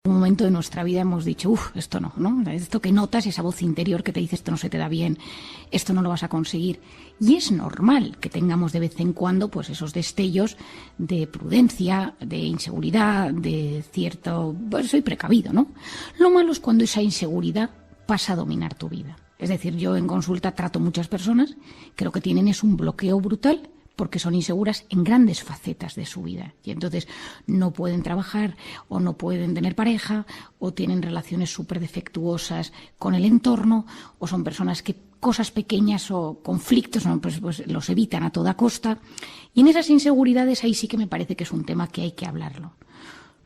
En un momento de nuestra vida hemos dicho, esto no, ¿no? Esto que notas, esa voz interior que te dice esto no se te da bien, esto no lo vas a conseguir. Y es normal que tengamos de vez en cuando pues esos destellos de prudencia, de inseguridad, de cierto, pues soy precavido, ¿no? Lo malo es cuando esa inseguridad pasa a dominar tu vida. Es decir, yo en consulta trato muchas personas que lo que tienen es un bloqueo brutal porque son inseguras en grandes facetas de su vida. Y entonces no pueden trabajar o no pueden tener pareja o tienen relaciones súper defectuosas con el entorno o son personas que cosas pequeñas o conflictos pues los evitan a toda costa. Y en esas inseguridades ahí sí que me parece que es un tema que hay que hablarlo.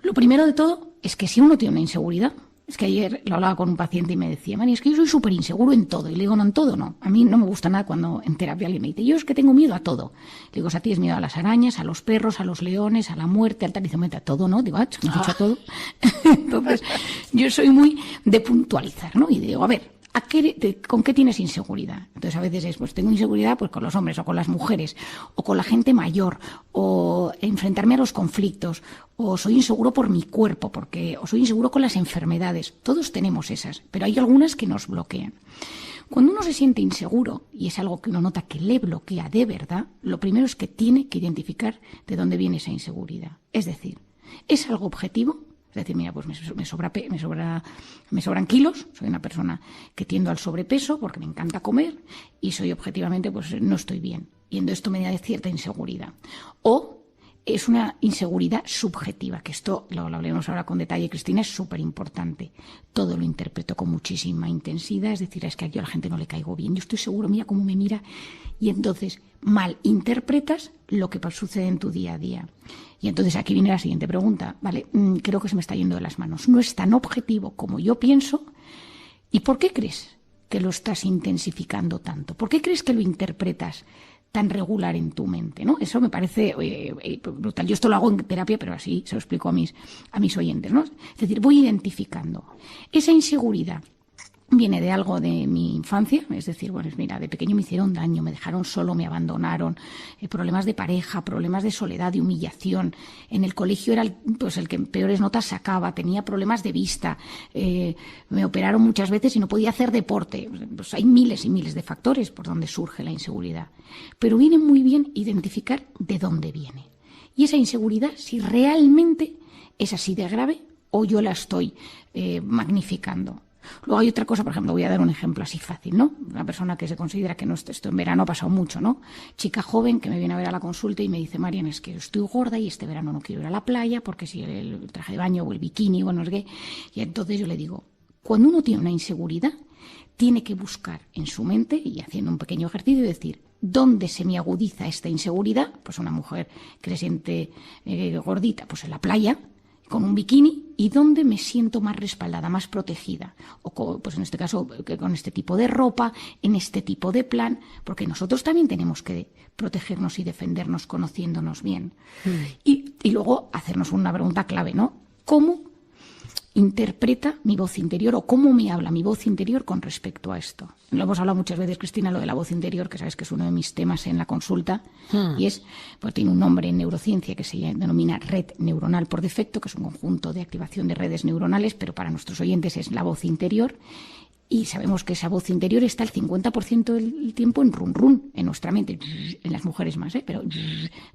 Lo primero de todo es que si uno tiene una inseguridad, es que ayer lo hablaba con un paciente y me decía, Mari, es que yo soy súper inseguro en todo. Y le digo, no, en todo no. A mí no me gusta nada cuando en terapia alguien me dice, yo es que tengo miedo a todo. Le digo, o sea, tienes miedo a las arañas, a los perros, a los leones, a la muerte, al tal. Y dice, a todo, ¿no? Digo, me has dicho a todo. Entonces, yo soy muy de puntualizar, ¿no? Y digo, a ver, ¿con qué tienes inseguridad? Entonces a veces pues tengo inseguridad pues con los hombres o con las mujeres o con la gente mayor o enfrentarme a los conflictos o soy inseguro por mi cuerpo o soy inseguro con las enfermedades. Todos tenemos esas, pero hay algunas que nos bloquean. Cuando uno se siente inseguro y es algo que uno nota que le bloquea de verdad, lo primero es que tiene que identificar de dónde viene esa inseguridad. Es decir, ¿es algo objetivo? Es decir, mira, pues me sobran kilos, soy una persona que tiendo al sobrepeso porque me encanta comer y soy objetivamente, pues no estoy bien. Y en esto me da cierta inseguridad. O es una inseguridad subjetiva, que esto lo hablaremos ahora con detalle, Cristina, es súper importante. Todo lo interpreto con muchísima intensidad, es decir, es que aquí a la gente no le caigo bien. Yo estoy seguro, mira cómo me mira, y entonces mal interpretas lo que sucede en tu día a día. Y entonces aquí viene la siguiente pregunta, vale, creo que se me está yendo de las manos. No es tan objetivo como yo pienso. ¿Y por qué crees que lo estás intensificando tanto? ¿Por qué crees que lo interpretas tan regular en tu mente, ¿no? Eso me parece brutal. Yo esto lo hago en terapia, pero así se lo explico a mis oyentes, ¿no? Es decir, voy identificando esa inseguridad. Viene de algo de mi infancia, es decir, bueno, mira, de pequeño me hicieron daño, me dejaron solo, me abandonaron, problemas de pareja, problemas de soledad, de humillación. En el colegio era el que peores notas sacaba, tenía problemas de vista, me operaron muchas veces y no podía hacer deporte. Pues hay miles y miles de factores por donde surge la inseguridad. Pero viene muy bien identificar de dónde viene. Y esa inseguridad, si realmente es así de grave o yo la estoy magnificando. Luego hay otra cosa, por ejemplo, voy a dar un ejemplo así fácil, ¿no? Una persona que se considera que no, esto en verano ha pasado mucho, ¿no? Chica joven que me viene a ver a la consulta y me dice, Marian, es que estoy gorda y este verano no quiero ir a la playa porque si el traje de baño o el bikini o no es gay. Y entonces yo le digo, cuando uno tiene una inseguridad, tiene que buscar en su mente y haciendo un pequeño ejercicio y decir, ¿dónde se me agudiza esta inseguridad? Pues una mujer que se siente gordita, pues en la playa, con un bikini, y dónde me siento más respaldada, más protegida, o pues en este caso con este tipo de ropa, en este tipo de plan, porque nosotros también tenemos que protegernos y defendernos conociéndonos bien. Y luego hacernos una pregunta clave, ¿no? ¿Cómo interpreta mi voz interior o cómo me habla mi voz interior con respecto a esto? Lo hemos hablado muchas veces, Cristina, lo de la voz interior, que sabes que es uno de mis temas en la consulta, y pues tiene un nombre en neurociencia que se denomina red neuronal por defecto, que es un conjunto de activación de redes neuronales, pero para nuestros oyentes es la voz interior. Y sabemos que esa voz interior está el 50% del tiempo en run run, en nuestra mente, en las mujeres más, pero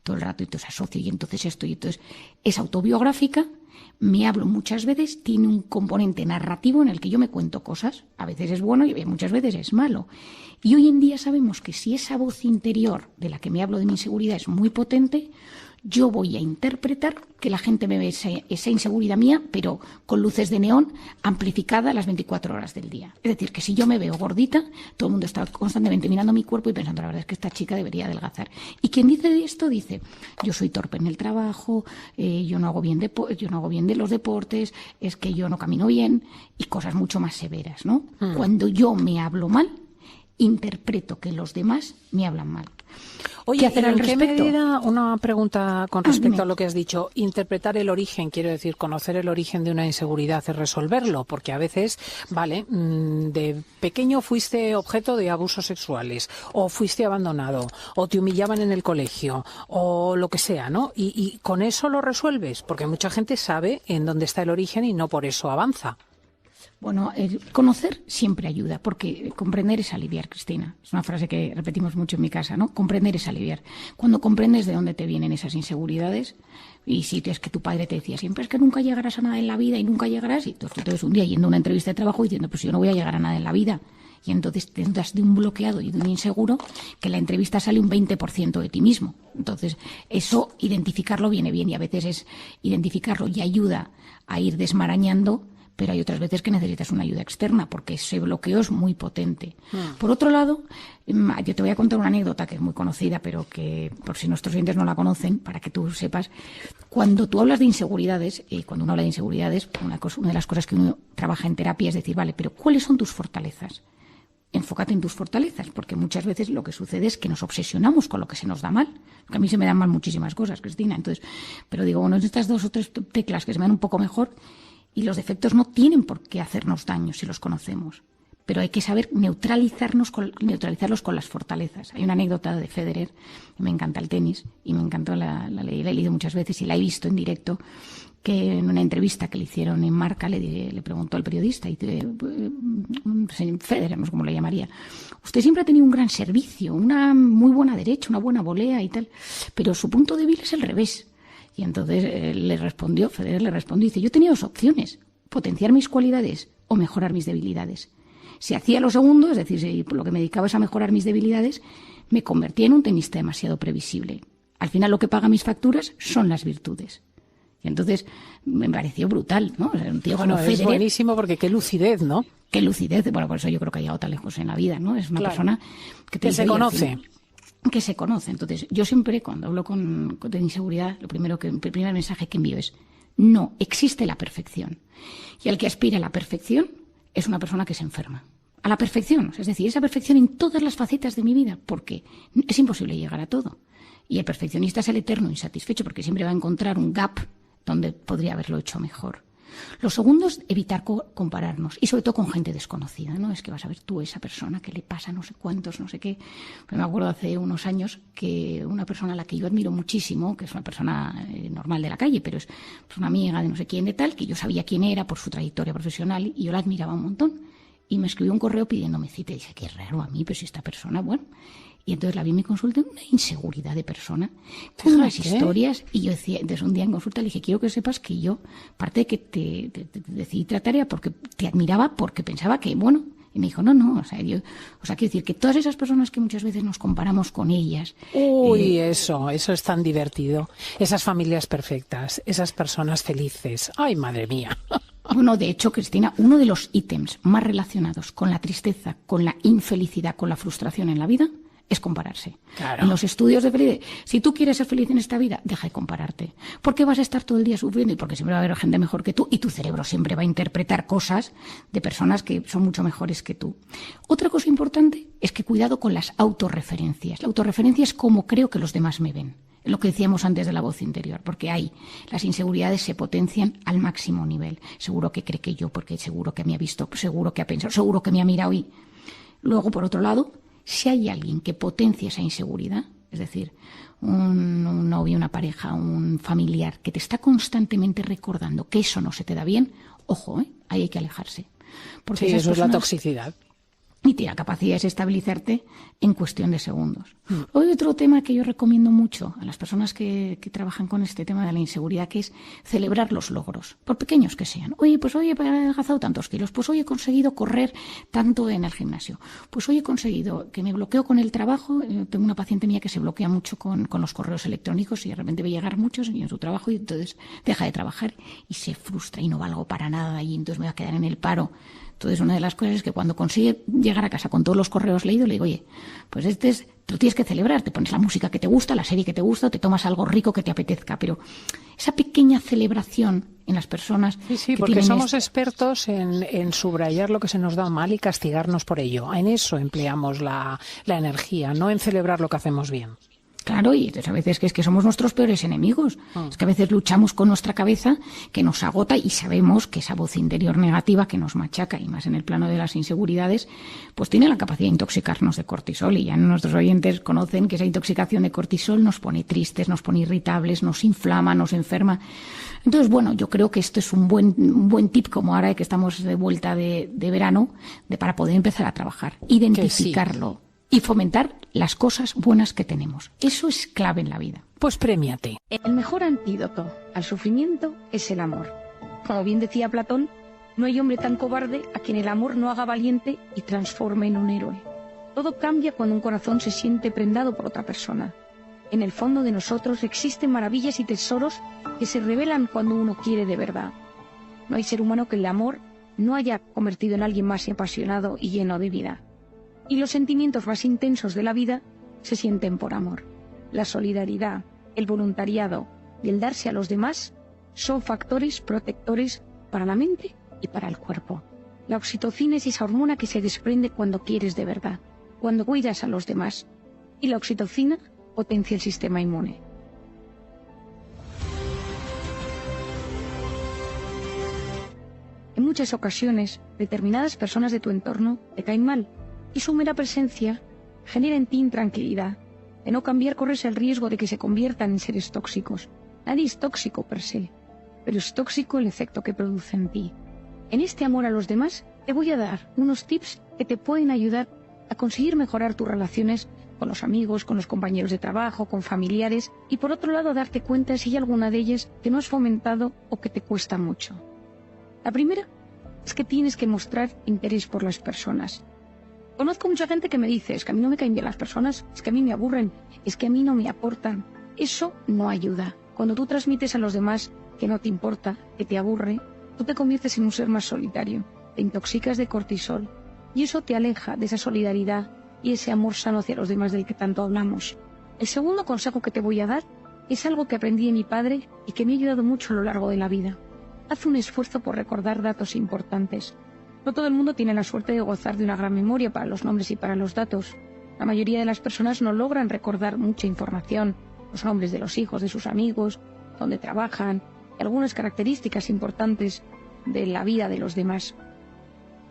todo el rato, y entonces asocio, y entonces esto, y entonces es autobiográfica, me hablo muchas veces, tiene un componente narrativo en el que yo me cuento cosas, a veces es bueno y muchas veces es malo. Y hoy en día sabemos que si esa voz interior de la que me hablo de mi inseguridad es muy potente, yo voy a interpretar que la gente me ve esa inseguridad mía, pero con luces de neón amplificada las 24 horas del día. Es decir, que si yo me veo gordita, todo el mundo está constantemente mirando mi cuerpo y pensando, la verdad es que esta chica debería adelgazar. Y quien dice esto dice, yo soy torpe en el trabajo, yo no hago bien de los deportes, es que yo no camino bien, y cosas mucho más severas, ¿no? Cuando yo me hablo mal, interpreto que los demás me hablan mal. Oye, ¿qué hacer ¿y al en qué respecto? medida, una pregunta con respecto Dime. a lo que has dicho, interpretar el origen, quiero decir, conocer el origen de una inseguridad es resolverlo? Porque a veces, vale, de pequeño fuiste objeto de abusos sexuales, o fuiste abandonado, o te humillaban en el colegio, o lo que sea, ¿no? Y con eso lo resuelves, porque mucha gente sabe en dónde está el origen y no por eso avanza. Bueno, el conocer siempre ayuda, porque comprender es aliviar, Cristina. Es una frase que repetimos mucho en mi casa, ¿no? Comprender es aliviar. Cuando comprendes de dónde te vienen esas inseguridades, y si es que tu padre te decía siempre es que nunca llegarás a nada en la vida y nunca llegarás, y entonces un día yendo a una entrevista de trabajo diciendo, pues yo no voy a llegar a nada en la vida. Y entonces te das de un bloqueado y de un inseguro que en la entrevista sale un 20% de ti mismo. Entonces, eso, identificarlo viene bien, y a veces es identificarlo y ayuda a ir desmarañando, pero hay otras veces que necesitas una ayuda externa porque ese bloqueo es muy potente. Por otro lado, yo te voy a contar una anécdota que es muy conocida, pero que por si nuestros oyentes no la conocen, para que tú sepas, cuando tú hablas de inseguridades, cuando uno habla de inseguridades, una de las cosas que uno trabaja en terapia es decir, vale, pero ¿cuáles son tus fortalezas? Enfócate en tus fortalezas, porque muchas veces lo que sucede es que nos obsesionamos con lo que se nos da mal. Que a mí se me dan mal muchísimas cosas, Cristina. Entonces, pero digo, bueno, estas 2 o 3 teclas que se me dan un poco mejor, y los defectos no tienen por qué hacernos daño si los conocemos. Pero hay que saber neutralizarlos con las fortalezas. Hay una anécdota de Federer, me encanta el tenis, y me encantó, la he leído muchas veces y la he visto en directo, que en una entrevista que le hicieron en Marca le preguntó al periodista, y Federer, no sé cómo le llamaría, usted siempre ha tenido un gran servicio, una muy buena derecha, una buena volea y tal, pero su punto débil es el revés. Y entonces Federer le respondió, dice, yo tenía 2 opciones, potenciar mis cualidades o mejorar mis debilidades. Si hacía lo segundo, es decir, si lo que me dedicaba es a mejorar mis debilidades, me convertía en un tenista demasiado previsible. Al final lo que paga mis facturas son las virtudes. Y entonces me pareció brutal, ¿no? O sea, un tío como Federer, es buenísimo porque qué lucidez, ¿no? Qué lucidez. Bueno, por eso yo creo que ha llegado tan lejos en la vida, ¿no? Es una persona que te que se conoce. Que se conoce. Entonces, yo siempre, cuando hablo de inseguridad, el primer mensaje que envío es: no existe la perfección. Y el que aspira a la perfección es una persona que se enferma. A la perfección, es decir, esa perfección en todas las facetas de mi vida, porque es imposible llegar a todo. Y el perfeccionista es el eterno insatisfecho, porque siempre va a encontrar un gap donde podría haberlo hecho mejor. Lo segundo es evitar compararnos, y sobre todo con gente desconocida, ¿no? Es que vas a ver tú esa persona que le pasa no sé cuántos, no sé qué. Pues me acuerdo hace unos años que una persona a la que yo admiro muchísimo, que es una persona normal de la calle, pero es una amiga de no sé quién de tal, que yo sabía quién era por su trayectoria profesional y yo la admiraba un montón. Y me escribió un correo pidiéndome cita y dije, qué raro a mí, pero si esta persona, bueno. Y entonces la vi en mi consulta, una inseguridad de persona, con unas historias, y yo decía, entonces un día en consulta le dije, quiero que sepas que yo, parte de que te decidí tratar era porque te admiraba, porque pensaba que, bueno, y me dijo, no, quiero decir que todas esas personas que muchas veces nos comparamos con ellas. Uy, eso es tan divertido. Esas familias perfectas, esas personas felices. Ay, madre mía. Bueno, de hecho, Cristina, uno de los ítems más relacionados con la tristeza, con la infelicidad, con la frustración en la vida, es compararse. Claro. En los estudios de felicidad, si tú quieres ser feliz en esta vida, deja de compararte. Porque vas a estar todo el día sufriendo y porque siempre va a haber gente mejor que tú y tu cerebro siempre va a interpretar cosas de personas que son mucho mejores que tú. Otra cosa importante es que cuidado con las autorreferencias. La autorreferencia es cómo creo que los demás me ven. Lo que decíamos antes de la voz interior, porque ahí las inseguridades se potencian al máximo nivel. Seguro que cree que yo, porque seguro que me ha visto, seguro que ha pensado, seguro que me ha mirado. Y luego, por otro lado, si hay alguien que potencia esa inseguridad, es decir, un novio, una pareja, un familiar que te está constantemente recordando que eso no se te da bien, ojo, ahí hay que alejarse. Porque sí, eso es la toxicidad. Y tiene la capacidad de desestabilizarte en cuestión de segundos. Hoy otro tema que yo recomiendo mucho a las personas que trabajan con este tema de la inseguridad, que es celebrar los logros, por pequeños que sean. Oye, pues hoy he adelgazado tantos kilos, pues hoy he conseguido correr tanto en el gimnasio, pues hoy he conseguido que me bloqueo con el trabajo. Tengo una paciente mía que se bloquea mucho con los correos electrónicos y de repente ve llegar muchos en su trabajo y entonces deja de trabajar y se frustra y no valgo para nada y entonces me va a quedar en el paro. Entonces, una de las cosas es que cuando consigue llegar a casa con todos los correos leídos, le digo, oye, pues tú tienes que celebrar, te pones la música que te gusta, la serie que te gusta, o te tomas algo rico que te apetezca, pero esa pequeña celebración en las personas... Sí, porque somos expertos en subrayar lo que se nos da mal y castigarnos por ello. En eso empleamos la energía, no en celebrar lo que hacemos bien. Claro, y entonces a veces que es que somos nuestros peores enemigos. Es que a veces luchamos con nuestra cabeza, que nos agota, y sabemos que esa voz interior negativa que nos machaca, y más en el plano de las inseguridades, pues tiene la capacidad de intoxicarnos de cortisol. Y ya nuestros oyentes conocen que esa intoxicación de cortisol nos pone tristes, nos pone irritables, nos inflama, nos enferma. Entonces, bueno, yo creo que esto es un buen tip, como ahora que estamos de vuelta de verano, para poder empezar a trabajar, identificarlo. Y fomentar las cosas buenas que tenemos. Eso es clave en la vida. Pues premiate. El mejor antídoto al sufrimiento es el amor. Como bien decía Platón, no hay hombre tan cobarde a quien el amor no haga valiente y transforme en un héroe. Todo cambia cuando un corazón se siente prendado por otra persona. En el fondo de nosotros existen maravillas y tesoros que se revelan cuando uno quiere de verdad. No hay ser humano que el amor no haya convertido en alguien más apasionado y lleno de vida. Y los sentimientos más intensos de la vida se sienten por amor. La solidaridad, el voluntariado y el darse a los demás son factores protectores para la mente y para el cuerpo. La oxitocina es esa hormona que se desprende cuando quieres de verdad, cuando cuidas a los demás. Y la oxitocina potencia el sistema inmune. En muchas ocasiones, determinadas personas de tu entorno te caen mal, y su mera presencia genera en ti intranquilidad. De no cambiar corres el riesgo de que se conviertan en seres tóxicos. Nadie es tóxico per se, pero es tóxico el efecto que produce en ti. En este amor a los demás te voy a dar unos tips que te pueden ayudar a conseguir mejorar tus relaciones con los amigos, con los compañeros de trabajo, con familiares, y por otro lado darte cuenta si hay alguna de ellas que no has fomentado o que te cuesta mucho. La primera es que tienes que mostrar interés por las personas. Conozco mucha gente que me dice, es que a mí no me caen bien las personas, es que a mí me aburren, es que a mí no me aportan. Eso no ayuda. Cuando tú transmites a los demás que no te importa, que te aburre, tú te conviertes en un ser más solitario, te intoxicas de cortisol y eso te aleja de esa solidaridad y ese amor sano hacia los demás del que tanto hablamos. El segundo consejo que te voy a dar es algo que aprendí de mi padre y que me ha ayudado mucho a lo largo de la vida. Haz un esfuerzo por recordar datos importantes. No todo el mundo tiene la suerte de gozar de una gran memoria para los nombres y para los datos. La mayoría de las personas no logran recordar mucha información, los nombres de los hijos, de sus amigos, dónde trabajan, y algunas características importantes de la vida de los demás.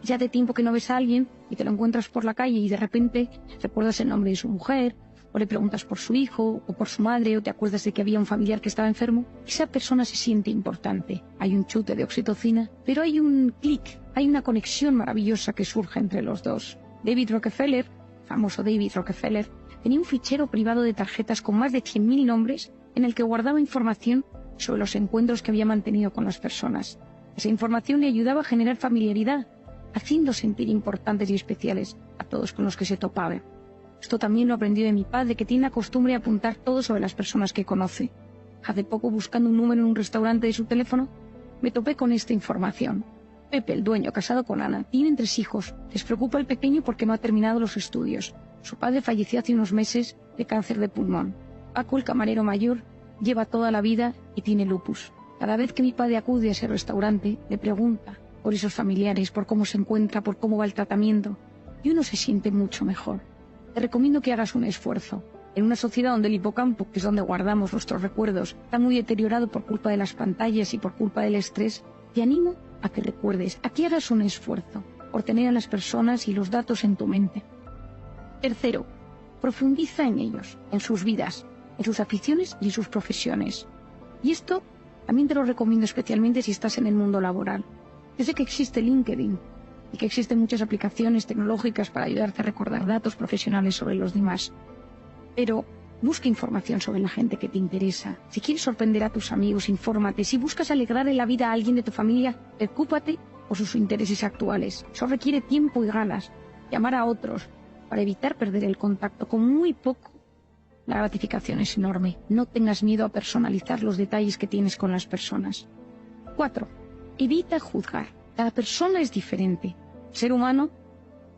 Ya de tiempo que no ves a alguien y te lo encuentras por la calle y de repente recuerdas el nombre de su mujer, o le preguntas por su hijo o por su madre, o te acuerdas de que había un familiar que estaba enfermo, esa persona se siente importante. Hay un chute de oxitocina, pero hay un clic, hay una conexión maravillosa que surge entre los dos. David Rockefeller, famoso David Rockefeller, tenía un fichero privado de tarjetas con más de 100.000 nombres en el que guardaba información sobre los encuentros que había mantenido con las personas. Esa información le ayudaba a generar familiaridad, haciendo sentir importantes y especiales a todos con los que se topaba. Esto también lo aprendí de mi padre, que tiene la costumbre de apuntar todo sobre las personas que conoce. Hace poco, buscando un número en un restaurante de su teléfono, me topé con esta información. Pepe, el dueño, casado con Ana, tienen 3 hijos. Les preocupa el pequeño porque no ha terminado los estudios. Su padre falleció hace unos meses de cáncer de pulmón. Paco, el camarero mayor, lleva toda la vida y tiene lupus. Cada vez que mi padre acude a ese restaurante, le pregunta por esos familiares, por cómo se encuentra, por cómo va el tratamiento. Y uno se siente mucho mejor. Te recomiendo que hagas un esfuerzo. En una sociedad donde el hipocampo, que es donde guardamos nuestros recuerdos, está muy deteriorado por culpa de las pantallas y por culpa del estrés, te animo a que recuerdes, a que hagas un esfuerzo por tener a las personas y los datos en tu mente. Tercero, profundiza en ellos, en sus vidas, en sus aficiones y en sus profesiones. Y esto también te lo recomiendo especialmente si estás en el mundo laboral. Yo sé que existe LinkedIn y que existen muchas aplicaciones tecnológicas para ayudarte a recordar datos profesionales sobre los demás. Pero busca información sobre la gente que te interesa. Si quieres sorprender a tus amigos, infórmate. Si buscas alegrarle la vida a alguien de tu familia, preocúpate por sus intereses actuales. Eso requiere tiempo y ganas. Llamar a otros para evitar perder el contacto. Con muy poco, la gratificación es enorme. No tengas miedo a personalizar los detalles que tienes con las personas. 4. Evita juzgar. Cada persona es diferente. El ser humano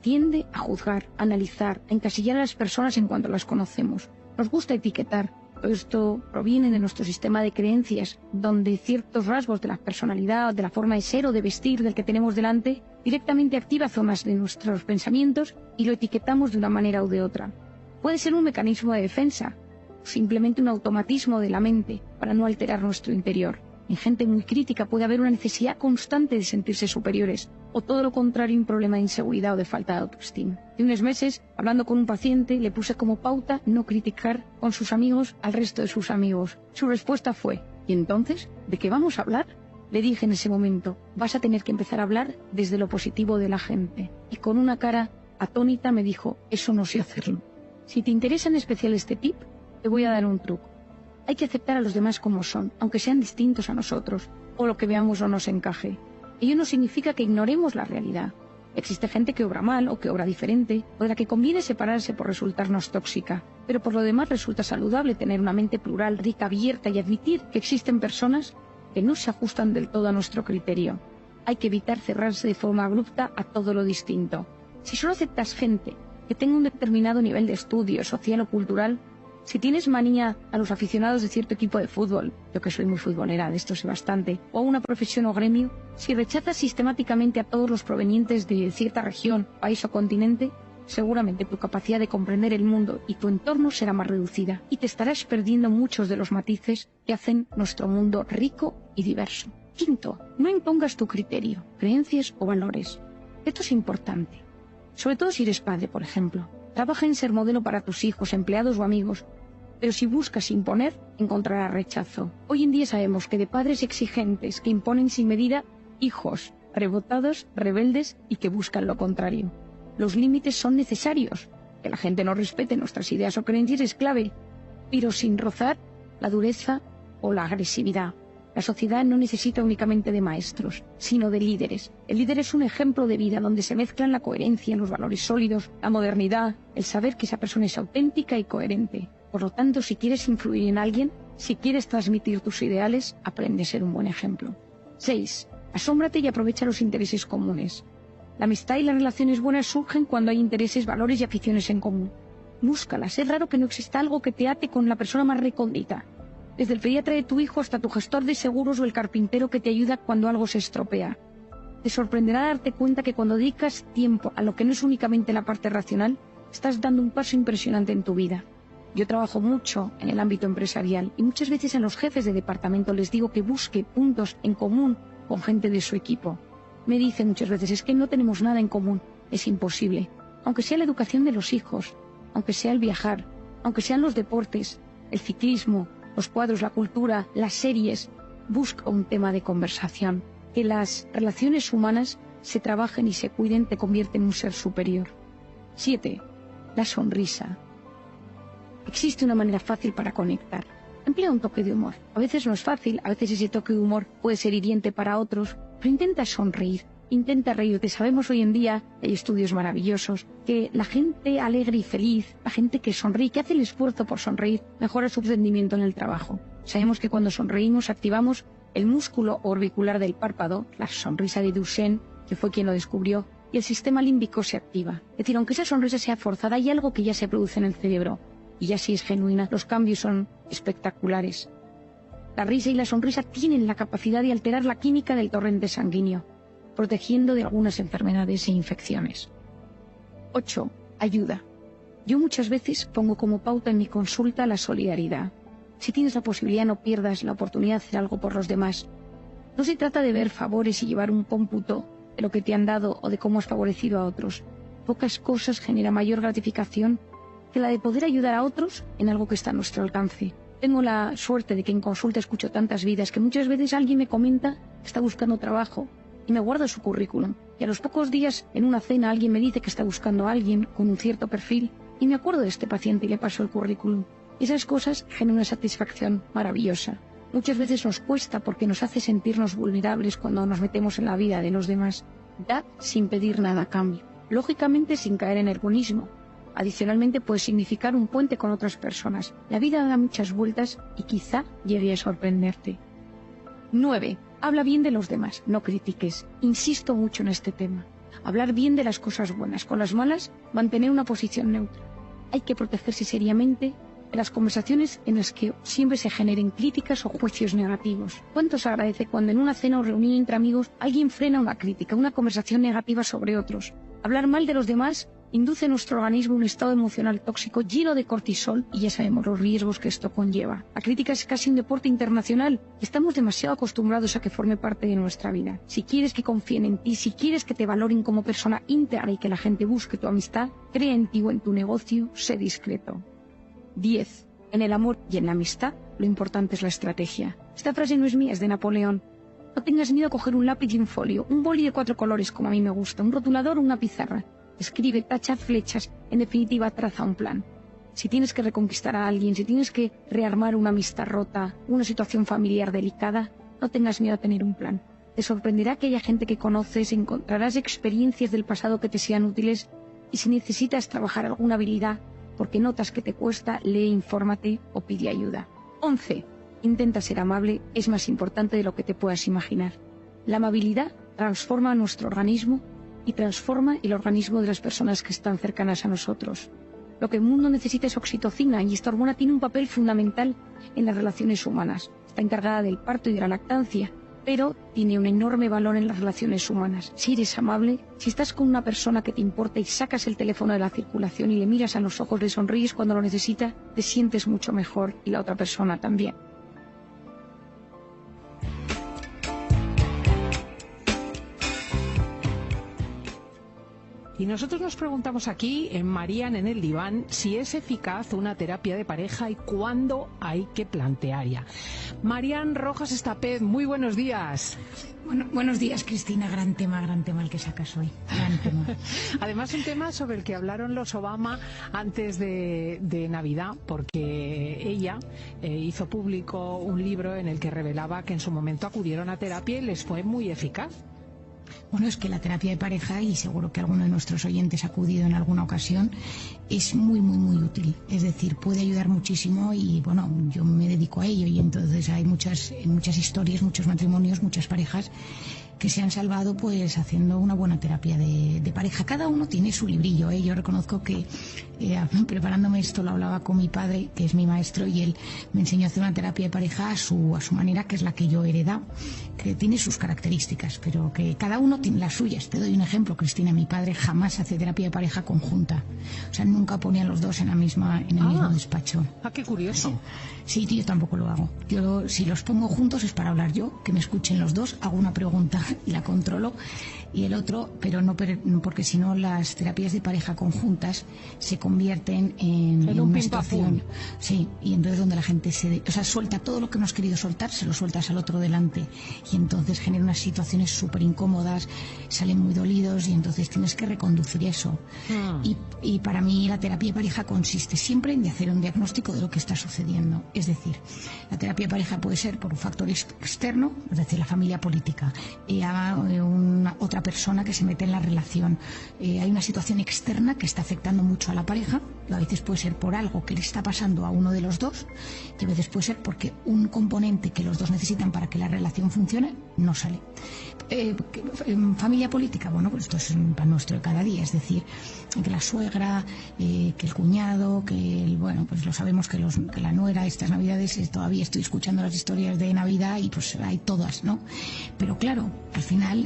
tiende a juzgar, a analizar, a encasillar a las personas en cuanto las conocemos. Nos gusta etiquetar. Todo esto proviene de nuestro sistema de creencias, donde ciertos rasgos de la personalidad, de la forma de ser o de vestir del que tenemos delante, directamente activa zonas de nuestros pensamientos y lo etiquetamos de una manera u de otra. Puede ser un mecanismo de defensa, o simplemente un automatismo de la mente para no alterar nuestro interior. En gente muy crítica puede haber una necesidad constante de sentirse superiores, o todo lo contrario, un problema de inseguridad o de falta de autoestima. Hace unos meses, hablando con un paciente, le puse como pauta no criticar con sus amigos al resto de sus amigos. Su respuesta fue: ¿y entonces? ¿De qué vamos a hablar? Le dije en ese momento: vas a tener que empezar a hablar desde lo positivo de la gente. Y con una cara atónita me dijo: eso no sé hacerlo. Si te interesa en especial este tip, te voy a dar un truco. Hay que aceptar a los demás como son, aunque sean distintos a nosotros, o lo que veamos no nos encaje. Ello no significa que ignoremos la realidad. Existe gente que obra mal o que obra diferente, o de la que conviene separarse por resultarnos tóxica. Pero por lo demás resulta saludable tener una mente plural, rica, abierta y admitir que existen personas que no se ajustan del todo a nuestro criterio. Hay que evitar cerrarse de forma abrupta a todo lo distinto. Si solo aceptas gente que tenga un determinado nivel de estudio, social o cultural, si tienes manía a los aficionados de cierto equipo de fútbol, yo que soy muy futbolera, de esto sé bastante, o a una profesión o gremio, si rechazas sistemáticamente a todos los provenientes de cierta región, país o continente, seguramente tu capacidad de comprender el mundo y tu entorno será más reducida y te estarás perdiendo muchos de los matices que hacen nuestro mundo rico y diverso. Quinto, no impongas tu criterio, creencias o valores. Esto es importante, sobre todo si eres padre, por ejemplo. Trabaja en ser modelo para tus hijos, empleados o amigos, pero si buscas imponer, encontrarás rechazo. Hoy en día sabemos que de padres exigentes que imponen sin medida, hijos rebotados, rebeldes y que buscan lo contrario. Los límites son necesarios. Que la gente no respete nuestras ideas o creencias es clave, pero sin rozar la dureza o la agresividad. La sociedad no necesita únicamente de maestros, sino de líderes. El líder es un ejemplo de vida donde se mezclan la coherencia, los valores sólidos, la modernidad, el saber que esa persona es auténtica y coherente. Por lo tanto, si quieres influir en alguien, si quieres transmitir tus ideales, aprende a ser un buen ejemplo. 6. Asómbrate y aprovecha los intereses comunes. La amistad y las relaciones buenas surgen cuando hay intereses, valores y aficiones en común. Búscalas. Es raro que no exista algo que te ate con la persona más recóndita. Desde el pediatra de tu hijo hasta tu gestor de seguros o el carpintero que te ayuda cuando algo se estropea. Te sorprenderá darte cuenta que cuando dedicas tiempo a lo que no es únicamente la parte racional, estás dando un paso impresionante en tu vida. Yo trabajo mucho en el ámbito empresarial y muchas veces a los jefes de departamento les digo que busque puntos en común con gente de su equipo. Me dicen muchas veces: es que no tenemos nada en común. Es imposible. Aunque sea la educación de los hijos, aunque sea el viajar, aunque sean los deportes, el ciclismo, los cuadros, la cultura, las series, busca un tema de conversación. Que las relaciones humanas se trabajen y se cuiden te convierte en un ser superior. 7. La sonrisa. Existe una manera fácil para conectar. Emplea un toque de humor. A veces no es fácil, a veces ese toque de humor puede ser hiriente para otros, pero intenta sonreír, intenta reírte. Sabemos hoy en día, hay estudios maravillosos, que la gente alegre y feliz, la gente que sonríe, que hace el esfuerzo por sonreír, mejora su rendimiento en el trabajo. Sabemos que cuando sonreímos activamos el músculo orbicular del párpado, la sonrisa de Duchenne, que fue quien lo descubrió, y el sistema límbico se activa. Es decir, aunque esa sonrisa sea forzada, hay algo que ya se produce en el cerebro. Y ya si es genuina, los cambios son espectaculares. La risa y la sonrisa tienen la capacidad de alterar la química del torrente sanguíneo, protegiendo de algunas enfermedades e infecciones. 8. Ayuda. Yo muchas veces pongo como pauta en mi consulta la solidaridad. Si tienes la posibilidad, no pierdas la oportunidad de hacer algo por los demás. No se trata de ver favores y llevar un cómputo de lo que te han dado o de cómo has favorecido a otros. Pocas cosas generan mayor gratificación que la de poder ayudar a otros en algo que está a nuestro alcance. Tengo la suerte de que en consulta escucho tantas vidas que muchas veces alguien me comenta que está buscando trabajo y me guarda su currículum. Y a los pocos días, en una cena, alguien me dice que está buscando a alguien con un cierto perfil y me acuerdo de este paciente y le paso el currículum. Esas cosas generan una satisfacción maravillosa. Muchas veces nos cuesta porque nos hace sentirnos vulnerables cuando nos metemos en la vida de los demás. Dar sin pedir nada a cambio. Lógicamente sin caer en el buenismo. Adicionalmente puede significar un puente con otras personas. La vida da muchas vueltas y quizá llegue a sorprenderte. 9. Habla bien de los demás, no critiques. Insisto mucho en este tema. hablar bien de las cosas buenas, con las malas, mantener una posición neutra. Hay que protegerse seriamente de las conversaciones en las que siempre se generen críticas o juicios negativos. ¿Cuánto se agradece cuando en una cena o reunión entre amigos alguien frena una crítica, una conversación negativa sobre otros? Hablar mal de los demás induce en nuestro organismo un estado emocional tóxico lleno de cortisol y ya sabemos los riesgos que esto conlleva. La crítica es casi un deporte internacional y estamos demasiado acostumbrados a que forme parte de nuestra vida. Si quieres que confíen en ti, si quieres que te valoren como persona íntegra y que la gente busque tu amistad, cree en ti o en tu negocio, sé discreto. 10. En el amor y en la amistad, lo importante es la estrategia. Esta frase no es mía, es de Napoleón. No tengas miedo a coger un lápiz y un folio, un boli de 4 colores como a mí me gusta, un rotulador o una pizarra. Escribe, tacha flechas, en definitiva traza un plan. Si tienes que reconquistar a alguien, si tienes que rearmar una amistad rota, una situación familiar delicada, no tengas miedo a tener un plan. Te sorprenderá aquella gente que conoces, encontrarás experiencias del pasado que te sean útiles y si necesitas trabajar alguna habilidad, porque notas que te cuesta, lee, infórmate o pide ayuda. 11. Intenta ser amable, es más importante de lo que te puedas imaginar. La amabilidad transforma nuestro organismo y transforma el organismo de las personas que están cercanas a nosotros. Lo que el mundo necesita es oxitocina y esta hormona tiene un papel fundamental en las relaciones humanas. Está encargada del parto y de la lactancia, pero tiene un enorme valor en las relaciones humanas. Si eres amable, si estás con una persona que te importa y sacas el teléfono de la circulación y le miras a los ojos, le sonríes cuando lo necesita, te sientes mucho mejor y la otra persona también. Y nosotros nos preguntamos aquí, en Marían en el diván, si es eficaz una terapia de pareja y cuándo hay que plantearla. Marían Rojas Estapez, muy buenos días. Bueno, buenos días, Cristina. Gran tema el que sacas hoy. Gran tema. Además, un tema sobre el que hablaron los Obama antes de Navidad, porque ella hizo público un libro en el que revelaba que en su momento acudieron a terapia y les fue muy eficaz. Bueno, es que la terapia de pareja, y seguro que alguno de nuestros oyentes ha acudido en alguna ocasión, es muy, muy, muy útil. Es decir, puede ayudar muchísimo y, bueno, yo me dedico a ello y entonces hay muchas historias, muchos matrimonios, muchas parejas que se han salvado pues haciendo una buena terapia de pareja. Cada uno tiene su librillo, ¿eh? Yo reconozco que preparándome esto lo hablaba con mi padre, que es mi maestro, y él me enseñó a hacer una terapia de pareja a su manera, que es la que yo he heredado, que tiene sus características, pero que cada uno tiene las suyas. Te doy un ejemplo, Cristina. Mi padre jamás hace terapia de pareja conjunta. O sea, nunca ponía a los dos en el mismo despacho. Ah, qué curioso. Sí, yo tampoco lo hago. Yo, si los pongo juntos es para hablar yo, que me escuchen los dos, hago una pregunta y la controlo, y el otro, pero no porque si no las terapias de pareja conjuntas se convierten en una situación, sí, y entonces donde la gente suelta todo lo que no has querido soltar, se lo sueltas al otro delante, y entonces genera unas situaciones súper incómodas, salen muy dolidos y entonces tienes que reconducir eso. Y para mí la terapia de pareja consiste siempre en hacer un diagnóstico de lo que está sucediendo. Es decir, la terapia de pareja puede ser por un factor externo, es decir, la familia política, otra persona que se mete en la relación, hay una situación externa que está afectando mucho a la pareja, a veces puede ser por algo que le está pasando a uno de los dos, y a veces puede ser porque un componente que los dos necesitan para que la relación funcione no sale. Familia política, bueno, pues esto es un pan nuestro de cada día, es decir, que la suegra, que el cuñado, pues lo sabemos que la nuera, estas navidades, todavía estoy escuchando las historias de Navidad y pues hay todas, ¿no? Pero claro, al final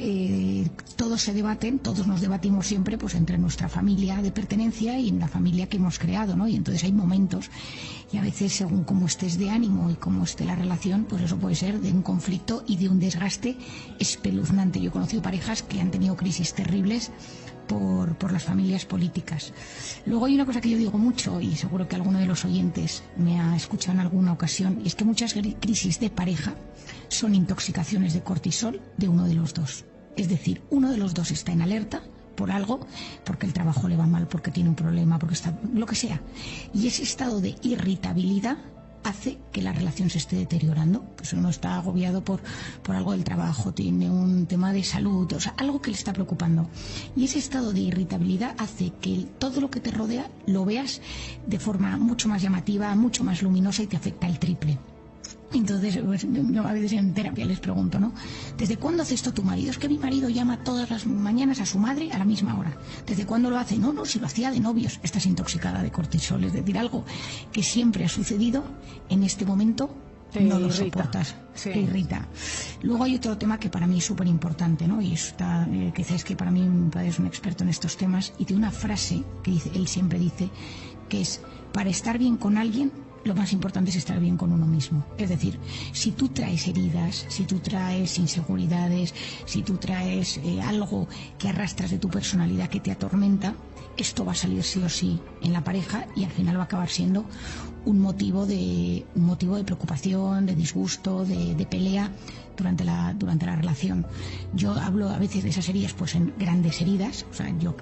todos se debaten, todos nos debatimos siempre pues entre nuestra familia de pertenencia y la familia que hemos creado, ¿no? Y entonces hay momentos y a veces según cómo estés de ánimo y cómo esté la relación, pues eso puede ser de un conflicto y de un desgaste espeluznante. Yo he conocido parejas que han tenido crisis terribles por las familias políticas. Luego hay una cosa que yo digo mucho y seguro que alguno de los oyentes me ha escuchado en alguna ocasión, y es que muchas crisis de pareja son intoxicaciones de cortisol de uno de los dos. Es decir, uno de los dos está en alerta por algo, porque el trabajo le va mal, porque tiene un problema, porque está lo que sea. Y ese estado de irritabilidad hace que la relación se esté deteriorando. Pues uno está agobiado por algo del trabajo, tiene un tema de salud, o sea, algo que le está preocupando. Y ese estado de irritabilidad hace que todo lo que te rodea lo veas de forma mucho más llamativa, mucho más luminosa y te afecta el triple. Entonces, pues, yo a veces en terapia les pregunto, ¿no? ¿Desde cuándo hace esto tu marido? Es que mi marido llama todas las mañanas a su madre a la misma hora. ¿Desde cuándo lo hace? No, si lo hacía de novios. Estás intoxicada de cortisol, es decir, algo que siempre ha sucedido, en este momento no lo soportas, sí. Te irrita. Luego hay otro tema que para mí es súper importante, ¿no? Y está, quizás que para mí mi padre es un experto en estos temas, y tiene una frase que dice, él siempre dice, que es: para estar bien con alguien, lo más importante es estar bien con uno mismo. Es decir, si tú traes heridas, si tú traes inseguridades, si tú traes algo que arrastras de tu personalidad que te atormenta, esto va a salir sí o sí en la pareja, y al final va a acabar siendo un motivo de preocupación, de disgusto, de pelea durante la relación. Yo hablo a veces de esas heridas pues en grandes heridas. O sea, yo,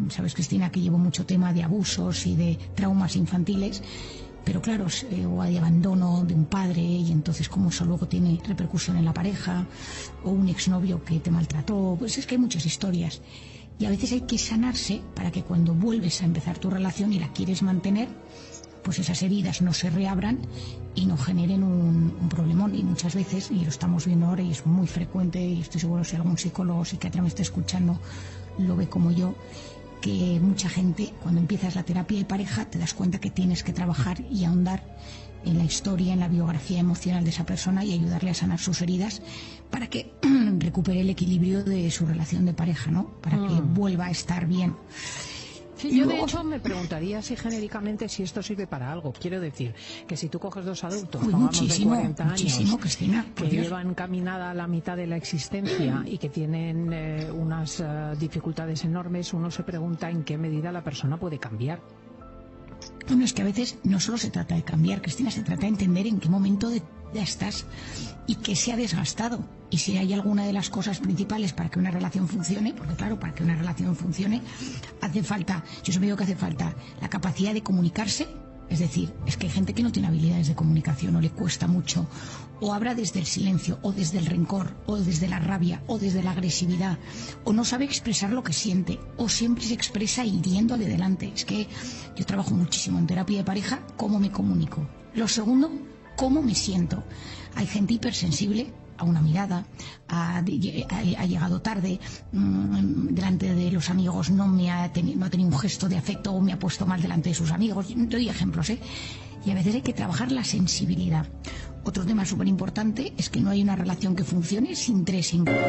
sabes, Cristina, que llevo mucho tema de abusos y de traumas infantiles, pero claro, o de abandono de un padre, y entonces cómo eso luego tiene repercusión en la pareja, o un exnovio que te maltrató. Pues es que hay muchas historias, y a veces hay que sanarse para que cuando vuelves a empezar tu relación y la quieres mantener, pues esas heridas no se reabran y no generen un problemón. Y muchas veces, y lo estamos viendo ahora y es muy frecuente, y estoy seguro si algún psicólogo o psiquiatra me está escuchando lo ve como yo, que mucha gente, cuando empiezas la terapia de pareja, te das cuenta que tienes que trabajar y ahondar en la historia, en la biografía emocional de esa persona, y ayudarle a sanar sus heridas para que recupere el equilibrio de su relación de pareja, ¿no? Para que vuelva a estar bien. Sí, yo de hecho me preguntaría si genéricamente si esto sirve para algo. Quiero decir que si tú coges dos adultos, pongamos de 40 años, Cristina, que llevan caminada la mitad de la existencia y que tienen unas dificultades enormes, uno se pregunta en qué medida la persona puede cambiar. Bueno, es que a veces no solo se trata de cambiar, Cristina, se trata de entender en qué momento ya estás y qué se ha desgastado. Y si hay alguna de las cosas principales para que una relación funcione, porque claro, para que una relación funcione hace falta, yo siempre digo que hace falta la capacidad de comunicarse. Es decir, es que hay gente que no tiene habilidades de comunicación, o le cuesta mucho, o habla desde el silencio, o desde el rencor, o desde la rabia, o desde la agresividad, o no sabe expresar lo que siente, o siempre se expresa hiriendo de delante. Es que yo trabajo muchísimo en terapia de pareja, cómo me comunico. Lo segundo, cómo me siento. Hay gente hipersensible a una mirada, ha llegado tarde, delante de los amigos no ha tenido un gesto de afecto, o me ha puesto mal delante de sus amigos. Doy ejemplos, y a veces hay que trabajar la sensibilidad. Otro tema súper importante es que no hay una relación que funcione sin tres ingredientes.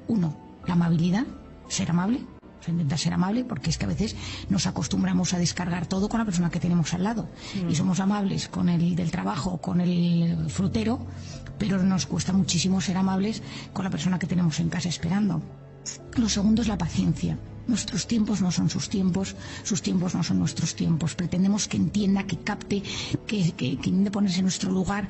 Uno, la amabilidad, ser amable. O sea, intentar ser amable, porque es que a veces nos acostumbramos a descargar todo con la persona que tenemos al lado. Y somos amables con el del trabajo, con el frutero, pero nos cuesta muchísimo ser amables con la persona que tenemos en casa esperando. Lo segundo es la paciencia. Nuestros tiempos no son sus tiempos no son nuestros tiempos. Pretendemos que entienda, que capte, que intente ponerse en nuestro lugar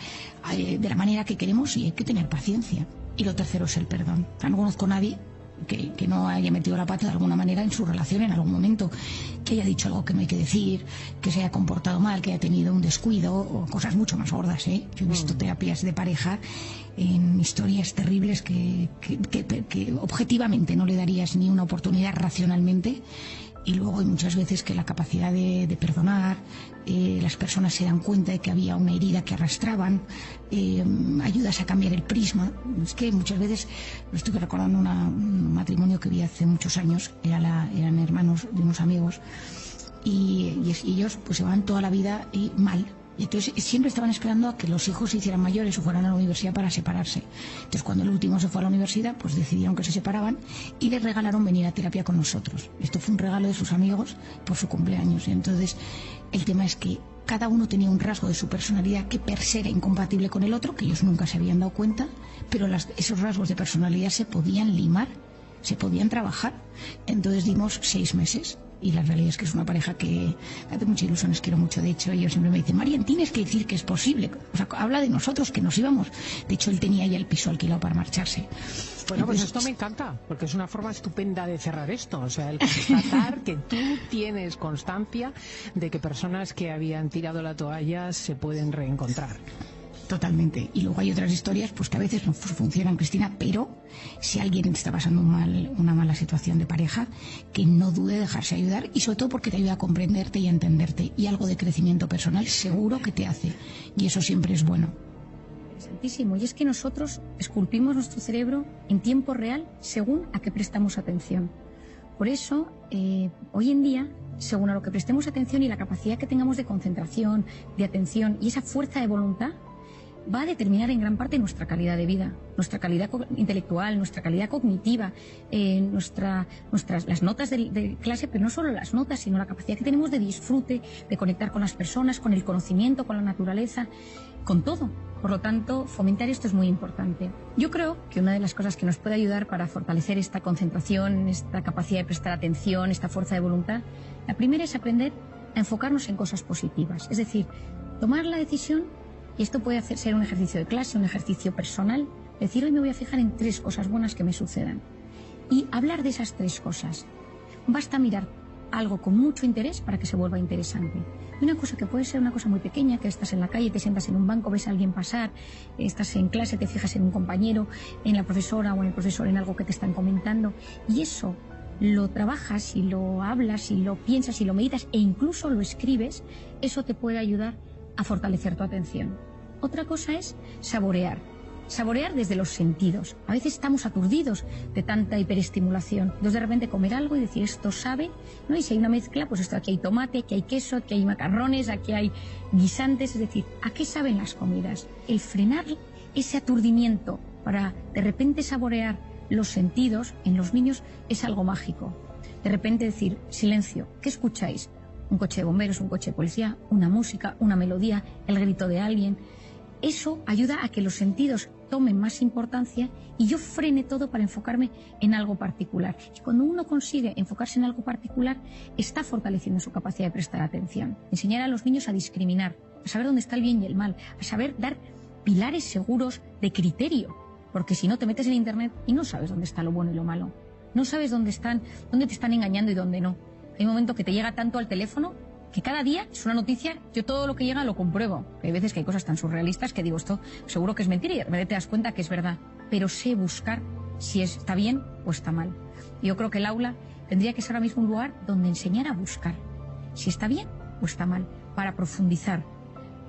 de la manera que queremos, y hay que tener paciencia. Y lo tercero es el perdón. O sea, no conozco a nadie que no haya metido la pata de alguna manera en su relación en algún momento, que haya dicho algo que no hay que decir, que se haya comportado mal, que haya tenido un descuido, o cosas mucho más gordas, ¿eh? Yo he visto terapias de pareja en historias terribles que objetivamente no le darías ni una oportunidad racionalmente. Y luego hay muchas veces que la capacidad de perdonar, las personas se dan cuenta de que había una herida que arrastraban, ayudas a cambiar el prisma. Es que muchas veces, estoy recordando un matrimonio que vi hace muchos años, eran hermanos de unos amigos, y ellos pues se van toda la vida mal. Y entonces siempre estaban esperando a que los hijos se hicieran mayores o fueran a la universidad para separarse. Entonces cuando el último se fue a la universidad, pues decidieron que se separaban y les regalaron venir a terapia con nosotros. Esto fue un regalo de sus amigos por su cumpleaños. Y entonces el tema es que cada uno tenía un rasgo de su personalidad que per se era incompatible con el otro, que ellos nunca se habían dado cuenta, pero esos rasgos de personalidad se podían limar, se podían trabajar. Entonces dimos 6 meses. Y la realidad es que es una pareja que hace mucha ilusión, les quiero mucho. De hecho, ellos siempre me dicen: Marian, tienes que decir que es posible. O sea, habla de nosotros, que nos íbamos. De hecho, él tenía ya el piso alquilado para marcharse. Bueno, pues esto me encanta, porque es una forma estupenda de cerrar esto. O sea, el constatar que tú tienes constancia de que personas que habían tirado la toalla se pueden reencontrar. Totalmente. Y luego hay otras historias pues que a veces no funcionan, Cristina, pero si alguien está pasando una mala situación de pareja, que no dude de dejarse ayudar, y sobre todo porque te ayuda a comprenderte y a entenderte, y algo de crecimiento personal seguro que te hace, y eso siempre es bueno. Interesantísimo. Y es que nosotros esculpimos nuestro cerebro en tiempo real según a qué prestamos atención. Por eso, hoy en día, según a lo que prestemos atención y la capacidad que tengamos de concentración, de atención y esa fuerza de voluntad, va a determinar en gran parte nuestra calidad de vida, nuestra calidad intelectual, nuestra calidad cognitiva, las notas de clase, pero no solo las notas, sino la capacidad que tenemos de disfrute, de conectar con las personas, con el conocimiento, con la naturaleza, con todo. Por lo tanto, fomentar esto es muy importante. Yo creo que una de las cosas que nos puede ayudar para fortalecer esta concentración, esta capacidad de prestar atención, esta fuerza de voluntad, la primera es aprender a enfocarnos en cosas positivas. Es decir, tomar la decisión. Y esto puede ser un ejercicio de clase, un ejercicio personal. Decir: hoy me voy a fijar en 3 cosas buenas que me sucedan. Y hablar de esas 3 cosas. Basta mirar algo con mucho interés para que se vuelva interesante. Y una cosa que puede ser una cosa muy pequeña, que estás en la calle, te sientas en un banco, ves a alguien pasar, estás en clase, te fijas en un compañero, en la profesora o en el profesor, en algo que te están comentando. Y eso lo trabajas y lo hablas y lo piensas y lo meditas e incluso lo escribes. Eso te puede ayudar a fortalecer tu atención. Otra cosa es saborear. Saborear desde los sentidos. A veces estamos aturdidos de tanta hiperestimulación. Entonces de repente comer algo y decir: esto sabe, ¿no? Y si hay una mezcla, pues esto, aquí hay tomate, aquí hay queso, aquí hay macarrones, aquí hay guisantes. Es decir, ¿a qué saben las comidas? El frenar ese aturdimiento para de repente saborear los sentidos en los niños es algo mágico. De repente decir: silencio, ¿qué escucháis? Un coche de bomberos, un coche de policía, una música, una melodía, el grito de alguien. Eso ayuda a que los sentidos tomen más importancia y yo frene todo para enfocarme en algo particular. Y cuando uno consigue enfocarse en algo particular, está fortaleciendo su capacidad de prestar atención. Enseñar a los niños a discriminar, a saber dónde está el bien y el mal, a saber dar pilares seguros de criterio. Porque si no, te metes en Internet y no sabes dónde está lo bueno y lo malo. No sabes dónde te están engañando y dónde no. Hay un momento que te llega tanto al teléfono que cada día es una noticia. Yo todo lo que llega lo compruebo. Hay veces que hay cosas tan surrealistas que digo: esto seguro que es mentira, y de repente te das cuenta que es verdad. Pero sé buscar si está bien o está mal. Yo creo que el aula tendría que ser ahora mismo un lugar donde enseñar a buscar si está bien o está mal, para profundizar,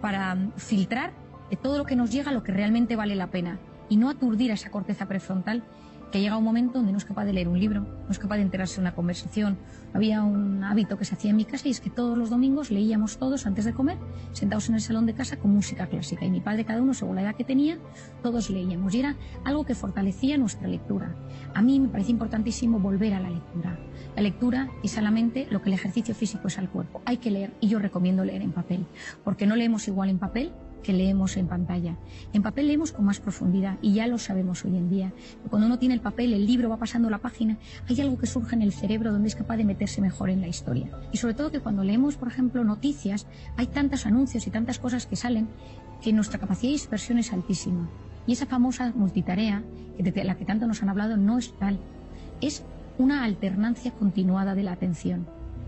para filtrar de todo lo que nos llega lo que realmente vale la pena, y no aturdir a esa corteza prefrontal que llega un momento donde no es capaz de leer un libro, no es capaz de enterarse de una conversación. Había un hábito que se hacía en mi casa y es que todos los domingos leíamos todos antes de comer, sentados en el salón de casa con música clásica. Y mi padre, cada uno según la edad que tenía, todos leíamos. Y era algo que fortalecía nuestra lectura. A mí me parece importantísimo volver a la lectura. La lectura es a la mente lo que el ejercicio físico es al cuerpo. Hay que leer, y yo recomiendo leer en papel, porque no leemos igual en papel que leemos en pantalla. En papel leemos con más profundidad y ya lo sabemos hoy en día. Cuando uno tiene el papel, el libro va pasando la página, hay algo que surge en el cerebro donde es capaz de meterse mejor en la historia. Y sobre todo que cuando leemos, por ejemplo, noticias, hay tantos anuncios y tantas cosas que salen que nuestra capacidad de dispersión es altísima. Y esa famosa multitarea, de la que tanto nos han hablado, no es tal. Es una alternancia continuada de la atención.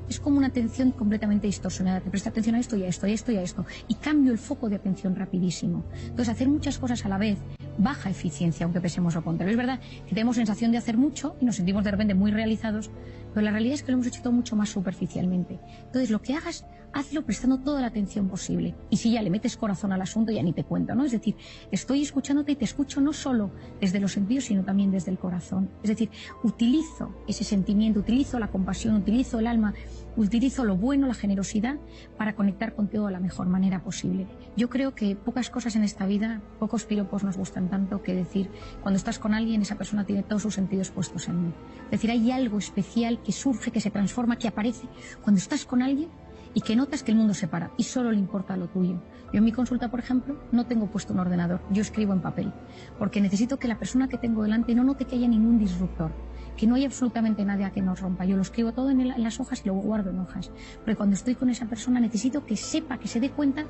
Es como una atención completamente distorsionada. Te presta atención a esto y a esto y a esto y a esto. Y cambio el foco de atención rapidísimo. Entonces, hacer muchas cosas a la vez, baja eficiencia, aunque pensemos lo contrario. Es verdad que tenemos sensación de hacer mucho y nos sentimos de repente muy realizados, pero la realidad es que lo hemos hecho todo mucho más superficialmente. Entonces, lo que hagas, hazlo prestando toda la atención posible. Y si ya le metes corazón al asunto, ya ni te cuento, ¿no? Es decir, estoy escuchándote y te escucho no solo desde los sentidos, sino también desde el corazón. Es decir, utilizo ese sentimiento, utilizo la compasión, utilizo el alma, utilizo lo bueno, la generosidad, para conectar contigo de la mejor manera posible. Yo creo que pocas cosas en esta vida, pocos piropos nos gustan tanto que decir, cuando estás con alguien, esa persona tiene todos sus sentidos puestos en mí. Es decir, hay algo especial que surge, que se transforma, que aparece cuando estás con alguien y que notas que el mundo se para y solo le importa lo tuyo. Yo en mi consulta, por ejemplo, no tengo puesto un ordenador, yo escribo en papel, porque necesito que la persona que tengo delante no note que haya ningún disruptor, que no haya absolutamente nada que nos rompa. Yo lo escribo todo en las hojas y lo guardo en hojas, porque cuando estoy con esa persona necesito que sepa, que se dé cuenta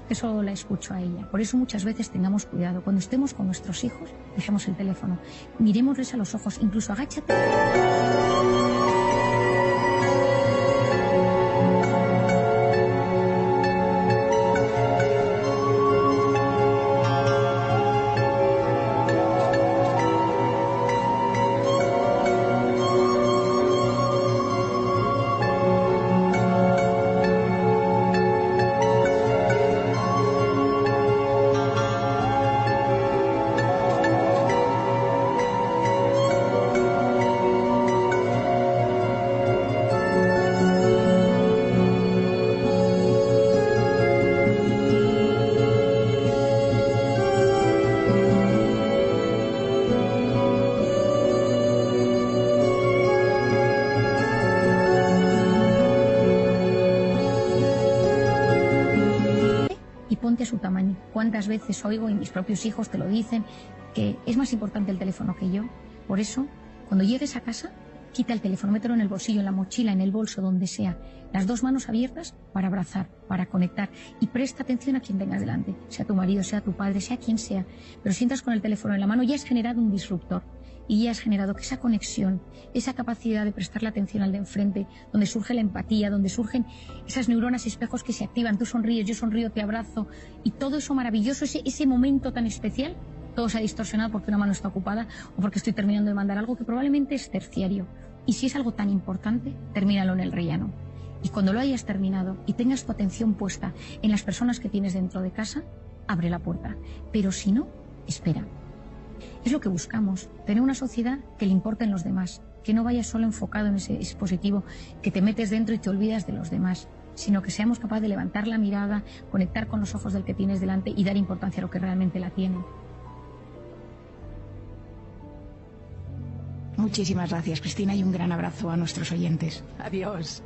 que solo la escucho a ella. Por eso muchas veces tengamos cuidado. Cuando estemos con nuestros hijos, dejemos el teléfono, mirémosles a los ojos, incluso agáchate. Ponte a su tamaño. ¿Cuántas veces oigo, y mis propios hijos te lo dicen, que es más importante el teléfono que yo? Por eso, cuando llegues a casa, quita el teléfono, mételo en el bolsillo, en la mochila, en el bolso, donde sea. Las dos manos abiertas para abrazar, para conectar. Y presta atención a quien tengas delante, sea tu marido, sea tu padre, sea quien sea. Pero si entras con el teléfono en la mano, ya has generado un disruptor. Y ya has generado que esa conexión, esa capacidad de prestarle atención al de enfrente, donde surge la empatía, donde surgen esas neuronas espejos que se activan, tú sonríes, yo sonrío, te abrazo, y todo eso maravilloso, ese momento tan especial, todo se ha distorsionado porque una mano está ocupada o porque estoy terminando de mandar algo que probablemente es terciario. Y si es algo tan importante, termínalo en el rellano. Y cuando lo hayas terminado y tengas tu atención puesta en las personas que tienes dentro de casa, abre la puerta. Pero si no, espera. Es lo que buscamos, tener una sociedad que le importen los demás, que no vaya solo enfocado en ese dispositivo, que te metes dentro y te olvidas de los demás, sino que seamos capaces de levantar la mirada, conectar con los ojos del que tienes delante y dar importancia a lo que realmente la tiene. Muchísimas gracias, Cristina, y un gran abrazo a nuestros oyentes. Adiós.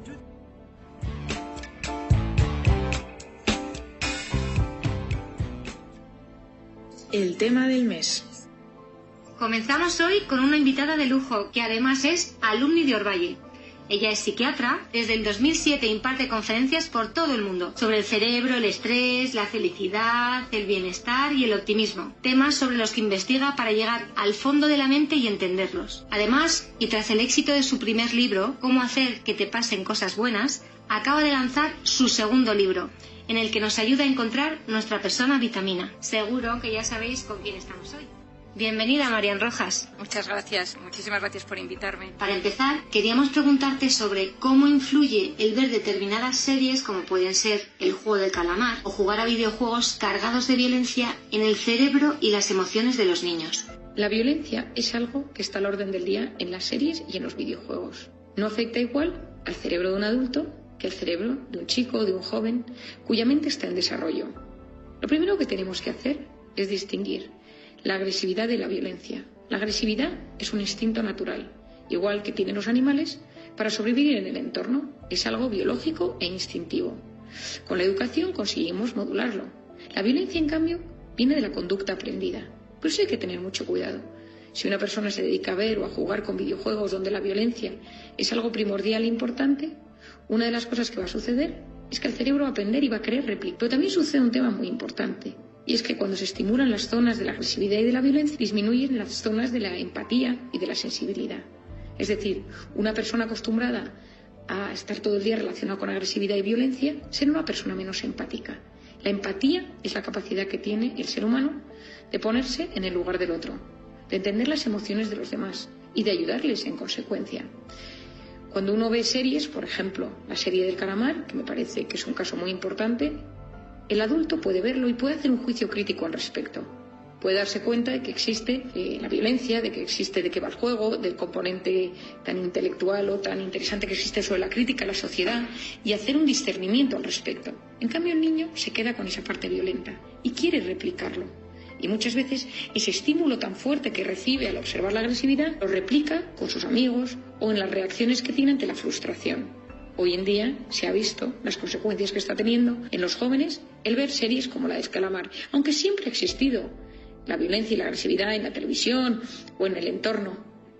El tema del mes. Comenzamos hoy con una invitada de lujo, que además es alumni de Orvalle. Ella es psiquiatra, desde el 2007 imparte conferencias por todo el mundo sobre el cerebro, el estrés, la felicidad, el bienestar y el optimismo, temas sobre los que investiga para llegar al fondo de la mente y entenderlos. Además, y tras el éxito de su primer libro, Cómo hacer que te pasen cosas buenas, acaba de lanzar su segundo libro, en el que nos ayuda a encontrar nuestra persona vitamina. Seguro que ya sabéis con quién estamos hoy. Bienvenida, Marian Rojas. Muchas gracias, muchísimas gracias por invitarme. Para empezar, queríamos preguntarte sobre cómo influye el ver determinadas series, como pueden ser El juego del calamar, o jugar a videojuegos cargados de violencia en el cerebro y las emociones de los niños. La violencia es algo que está al orden del día en las series y en los videojuegos. No afecta igual al cerebro de un adulto que al cerebro de un chico o de un joven cuya mente está en desarrollo. Lo primero que tenemos que hacer es distinguir la agresividad de la violencia. La agresividad es un instinto natural, igual que tienen los animales, para sobrevivir en el entorno. Es algo biológico e instintivo. Con la educación conseguimos modularlo. La violencia, en cambio, viene de la conducta aprendida. Por eso hay que tener mucho cuidado. Si una persona se dedica a ver o a jugar con videojuegos donde la violencia es algo primordial e importante, una de las cosas que va a suceder es que el cerebro va a aprender y va a querer replicar. Pero también sucede un tema muy importante, y es que cuando se estimulan las zonas de la agresividad y de la violencia, disminuyen las zonas de la empatía y de la sensibilidad. Es decir, una persona acostumbrada a estar todo el día relacionada con agresividad y violencia será una persona menos empática. La empatía es la capacidad que tiene el ser humano de ponerse en el lugar del otro, de entender las emociones de los demás y de ayudarles en consecuencia. Cuando uno ve series, por ejemplo, la serie del calamar, que me parece que es un caso muy importante, el adulto puede verlo y puede hacer un juicio crítico al respecto. Puede darse cuenta de que existe la violencia, de que va el juego, del componente tan intelectual o tan interesante que existe sobre la crítica a la sociedad, y hacer un discernimiento al respecto. En cambio, el niño se queda con esa parte violenta y quiere replicarlo. Y muchas veces ese estímulo tan fuerte que recibe al observar la agresividad lo replica con sus amigos o en las reacciones que tiene ante la frustración. Hoy en día se ha visto las consecuencias que está teniendo en los jóvenes el ver series como la de Calamar, aunque siempre ha existido la violencia y la agresividad en la televisión o en el entorno,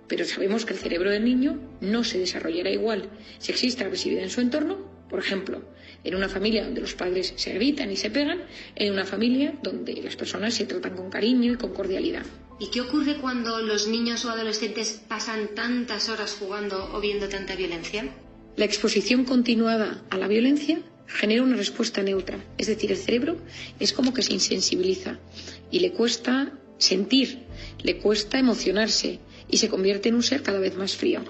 pero sabemos que el cerebro del niño no se desarrollará igual si existe agresividad en su entorno. Por ejemplo, en una familia donde los padres se gritan y se pegan, en una familia donde las personas se tratan con cariño y con cordialidad. ¿Y qué ocurre cuando los niños o adolescentes pasan tantas horas jugando o viendo tanta violencia? La exposición continuada a la violencia genera una respuesta neutra, es decir, el cerebro es como que se insensibiliza y le cuesta sentir, le cuesta emocionarse y se convierte en un ser cada vez más frío.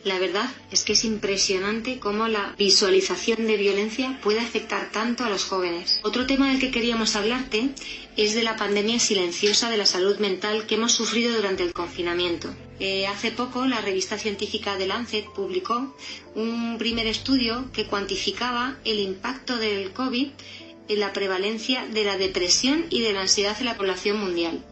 La verdad es que es impresionante cómo la visualización de violencia puede afectar tanto a los jóvenes. Otro tema del que queríamos hablarte es de la pandemia silenciosa de la salud mental que hemos sufrido durante el confinamiento. Hace poco la revista científica The Lancet publicó un primer estudio que cuantificaba el impacto del COVID en la prevalencia de la depresión y de la ansiedad en la población mundial.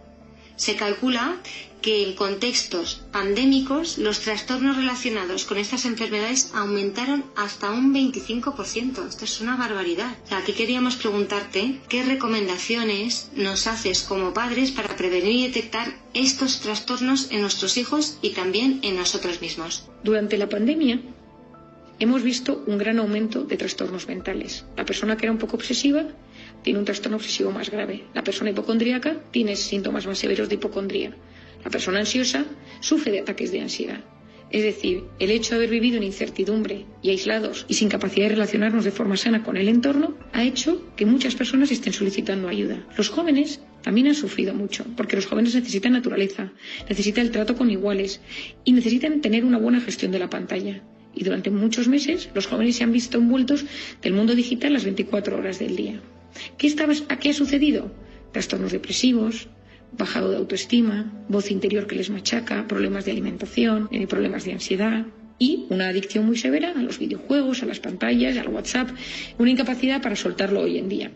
Se calcula que en contextos pandémicos los trastornos relacionados con estas enfermedades aumentaron hasta un 25%. Esto es una barbaridad. Aquí queríamos preguntarte qué recomendaciones nos haces como padres para prevenir y detectar estos trastornos en nuestros hijos y también en nosotros mismos. Durante la pandemia hemos visto un gran aumento de trastornos mentales. La persona que era un poco obsesiva tiene un trastorno obsesivo más grave. La persona hipocondríaca tiene síntomas más severos de hipocondría. La persona ansiosa sufre de ataques de ansiedad. Es decir, el hecho de haber vivido en incertidumbre y aislados y sin capacidad de relacionarnos de forma sana con el entorno ha hecho que muchas personas estén solicitando ayuda. Los jóvenes también han sufrido mucho, porque los jóvenes necesitan naturaleza, necesitan el trato con iguales y necesitan tener una buena gestión de la pantalla. Y durante muchos meses los jóvenes se han visto envueltos del mundo digital las 24 horas del día. ¿Qué ha sucedido? Trastornos depresivos, bajado de autoestima, voz interior que les machaca, problemas de alimentación, problemas de ansiedad y una adicción muy severa a los videojuegos, a las pantallas, al WhatsApp, una incapacidad para soltarlo hoy en día.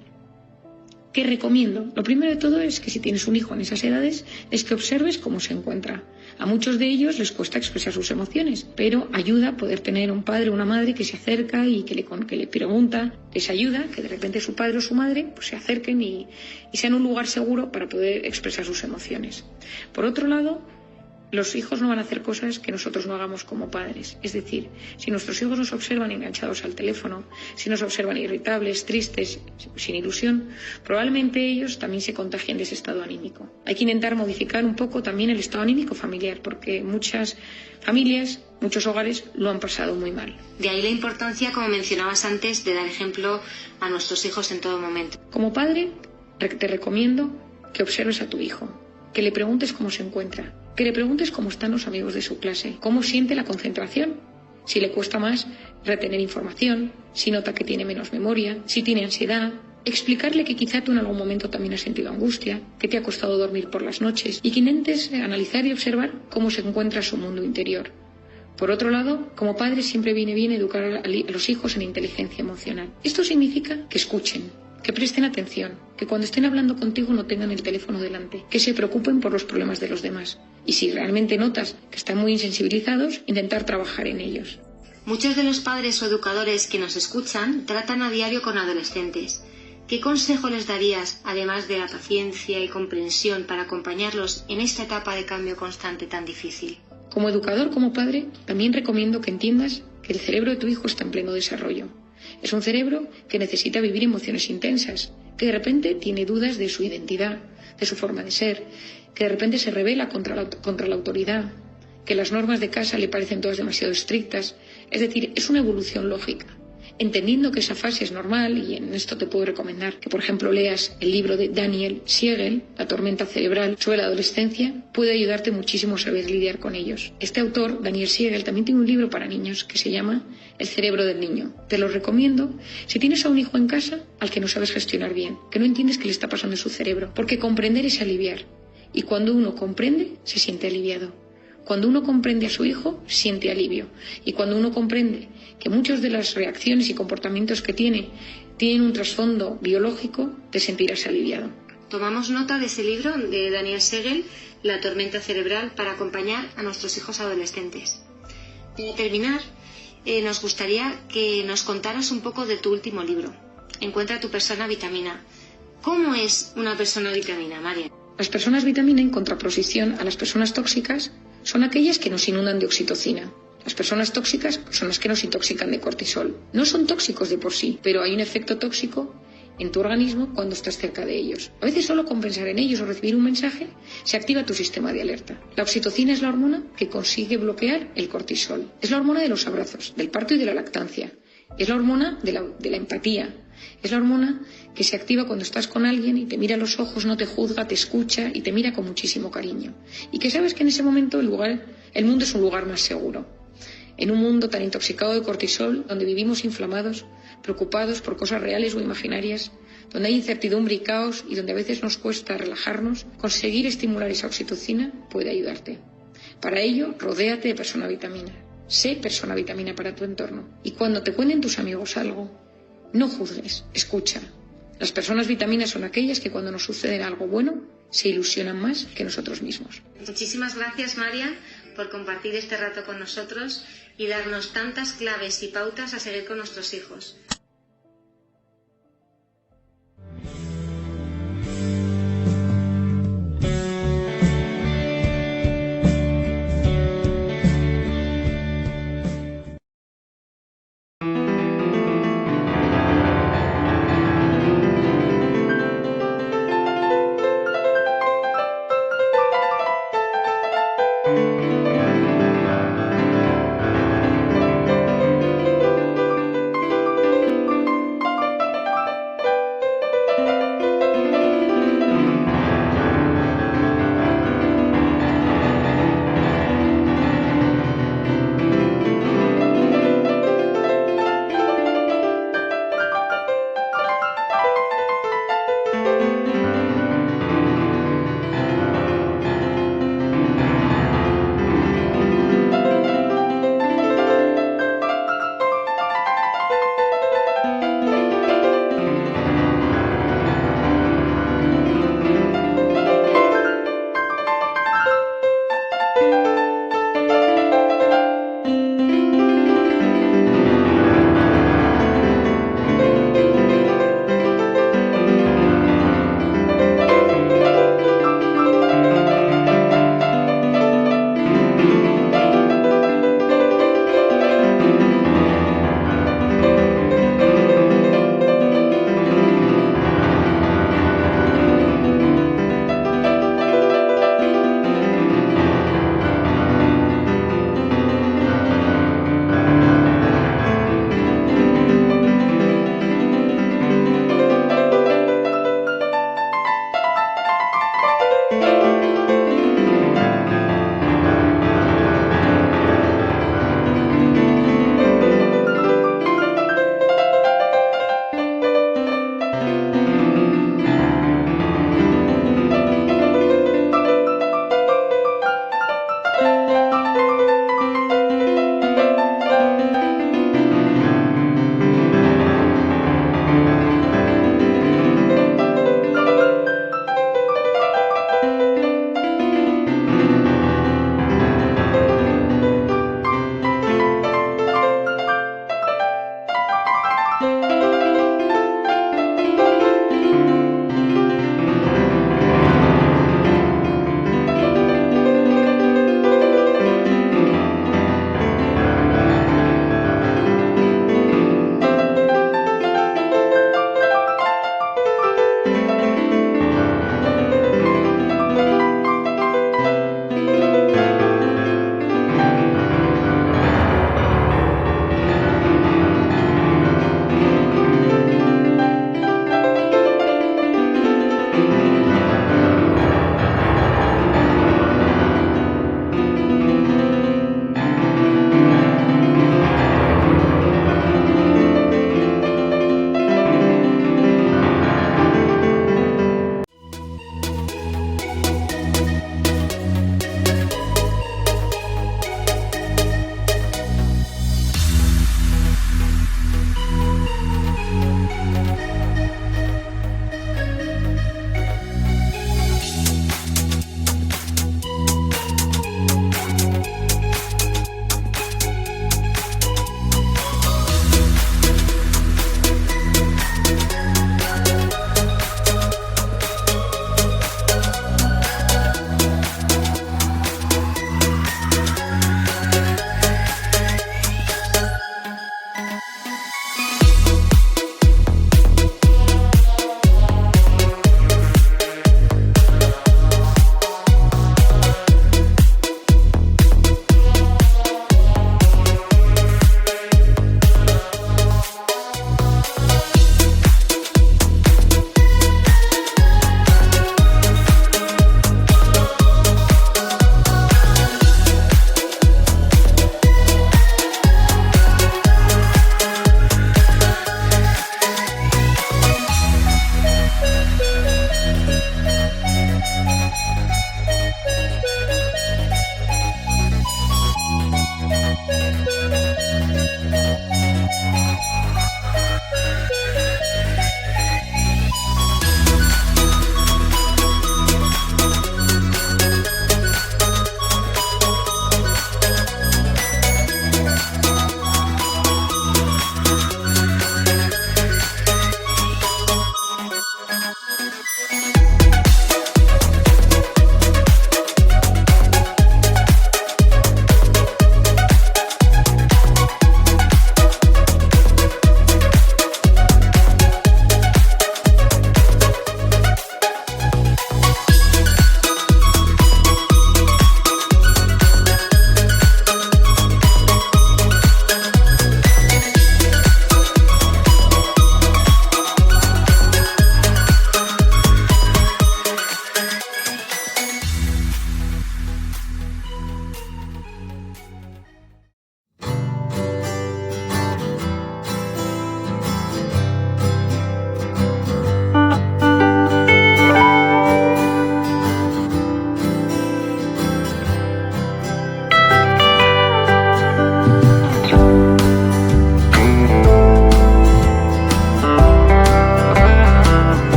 ¿Qué recomiendo? Lo primero de todo es que si tienes un hijo en esas edades, es que observes cómo se encuentra. A muchos de ellos les cuesta expresar sus emociones, pero ayuda poder tener un padre o una madre que se acerca y que le pregunta, les ayuda, que de repente su padre o su madre pues se acerquen y sean un lugar seguro para poder expresar sus emociones. Por otro lado, los hijos no van a hacer cosas que nosotros no hagamos como padres. Es decir, si nuestros hijos nos observan enganchados al teléfono, si nos observan irritables, tristes, sin ilusión, probablemente ellos también se contagien de ese estado anímico. Hay que intentar modificar un poco también el estado anímico familiar, porque muchas familias, muchos hogares lo han pasado muy mal. De ahí la importancia, como mencionabas antes, de dar ejemplo a nuestros hijos en todo momento. Como padre, te recomiendo que observes a tu hijo, que le preguntes cómo se encuentra, que le preguntes cómo están los amigos de su clase, cómo siente la concentración, si le cuesta más retener información, si nota que tiene menos memoria, si tiene ansiedad, Explicarle que quizá tú en algún momento también has sentido angustia, que te ha costado dormir por las noches y que intentes analizar y observar cómo se encuentra su mundo interior. Por otro lado, como padre siempre viene bien educar a los hijos en inteligencia emocional. Esto significa que escuchen, que presten atención, que cuando estén hablando contigo no tengan el teléfono delante, que se preocupen por los problemas de los demás. Y si realmente notas que están muy insensibilizados, intentar trabajar en ellos. Muchos de los padres o educadores que nos escuchan tratan a diario con adolescentes. ¿Qué consejo les darías, además de la paciencia y comprensión, para acompañarlos en esta etapa de cambio constante tan difícil? Como educador, como padre, también recomiendo que entiendas que el cerebro de tu hijo está en pleno desarrollo. Es un cerebro que necesita vivir emociones intensas, que de repente tiene dudas de su identidad, de su forma de ser, que de repente se rebela contra la autoridad, que las normas de casa le parecen todas demasiado estrictas. Es decir, es una evolución lógica. Entendiendo que esa fase es normal, y en esto te puedo recomendar que, por ejemplo, leas el libro de Daniel Siegel, La tormenta cerebral, sobre la adolescencia, puede ayudarte muchísimo a saber lidiar con ellos. Este autor, Daniel Siegel, también tiene un libro para niños que se llama El cerebro del niño. Te lo recomiendo si tienes a un hijo en casa al que no sabes gestionar bien, que no entiendes qué le está pasando en su cerebro, porque comprender es aliviar. Y cuando uno comprende, se siente aliviado. Cuando uno comprende a su hijo, siente alivio. Y cuando uno comprende que muchas de las reacciones y comportamientos que tienen un trasfondo biológico, te sentirás aliviado. Tomamos nota de ese libro de Daniel Siegel, La tormenta cerebral, para acompañar a nuestros hijos adolescentes. Para terminar, nos gustaría que nos contaras un poco de tu último libro, Encuentra tu persona vitamina. ¿Cómo es una persona vitamina, María? Las personas vitamina, en contraposición a las personas tóxicas, son aquellas que nos inundan de oxitocina. Las personas tóxicas son las que nos intoxican de cortisol. No son tóxicos de por sí, pero hay un efecto tóxico en tu organismo cuando estás cerca de ellos. A veces solo con pensar en ellos o recibir un mensaje se activa tu sistema de alerta. La oxitocina es la hormona que consigue bloquear el cortisol. Es la hormona de los abrazos, del parto y de la lactancia. Es la hormona de la empatía. Es la hormona que se activa cuando estás con alguien y te mira a los ojos, no te juzga, te escucha y te mira con muchísimo cariño. Y que sabes que en ese momento el mundo es un lugar más seguro. En un mundo tan intoxicado de cortisol, donde vivimos inflamados, preocupados por cosas reales o imaginarias, donde hay incertidumbre y caos y donde a veces nos cuesta relajarnos, conseguir estimular esa oxitocina puede ayudarte. Para ello, rodéate de persona vitamina. Sé persona vitamina para tu entorno. Y cuando te cuenten tus amigos algo, no juzgues, escucha. Las personas vitaminas son aquellas que cuando nos sucede algo bueno, se ilusionan más que nosotros mismos. Muchísimas gracias, María, por compartir este rato con nosotros y darnos tantas claves y pautas a seguir con nuestros hijos.